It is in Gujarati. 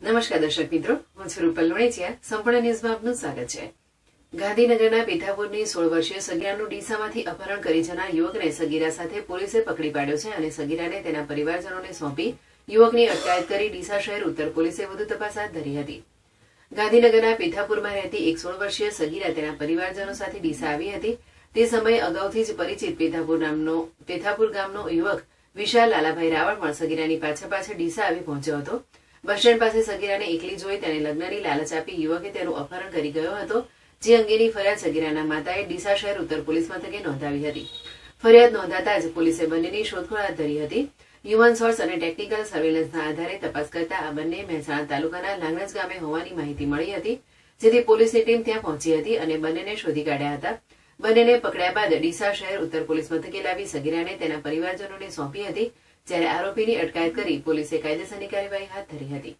નમસ્કાર દર્શક મિત્રો, હું છું રૂપલ લુણેચિયા. સંપૂર્ણ ન્યૂઝમાં આપનું સ્વાગત છે. ગાંધીનગરના પીઠાપુરની 16 વર્ષીય સગીરાનું ડીસામાંથી અપહરણ કરી જનાર યુવકને સગીરા સાથે પોલીસે પકડી પાડ્યો છે અને સગીરાને તેના પરિવારજનોને સોંપી યુવકની અટકાયત કરી ડીસા શહેર ઉત્તર પોલીસે વધુ તપાસ હાથ ધરી હતી. ગાંધીનગરના પીઠાપુરમાં રહેતી એક 16 વર્ષીય સગીરા તેના પરિવારજનો સાથે ડીસા આવી હતી. તે સમયે અગાઉથી જ પરિચિત પેથાપુર ગામનો યુવક વિશાલ લાલાભાઈ રાવળ પણ સગીરાની પાછળ ડીસા આવી પહોંચ્યો હતો. બસ સ્ટેન્ડ પાસે સગીરાને એકલી જોઈ તેને લગ્નની લાલચ આપી યુવકે તેનું અપહરણ કરી ગયો હતો, જે અંગેની ફરિયાદ સગીરાના માતાએ ડીસા શહેર ઉત્તર પોલીસ મથકે નોંધાવી હતી. ફરિયાદ નોંધાતા જ પોલીસે બંનેની શોધખોળ હાથ ધરી હતી. હ્યુમન સોર્સ અને ટેકનિકલ સર્વેલન્સના આધારે તપાસ કરતા આ બંને મહેસાણા તાલુકાના લાંગણજ ગામે હોવાની માહિતી મળી હતી, જેથી પોલીસની ટીમ ત્યાં પહોંચી હતી અને બંનેને શોધી કાઢ્યા હતા. બંનેને પકડ્યા બાદ ડીસા શહેર ઉત્તર પોલીસ મથકે લાવી સગીરાને તેના પરિવારજનોને સોંપી હતી, જ્યારે આરોપીની અટકાયત કરી પોલીસે કાયદેસરની કાર્યવાહી હાથ ધરી હતી.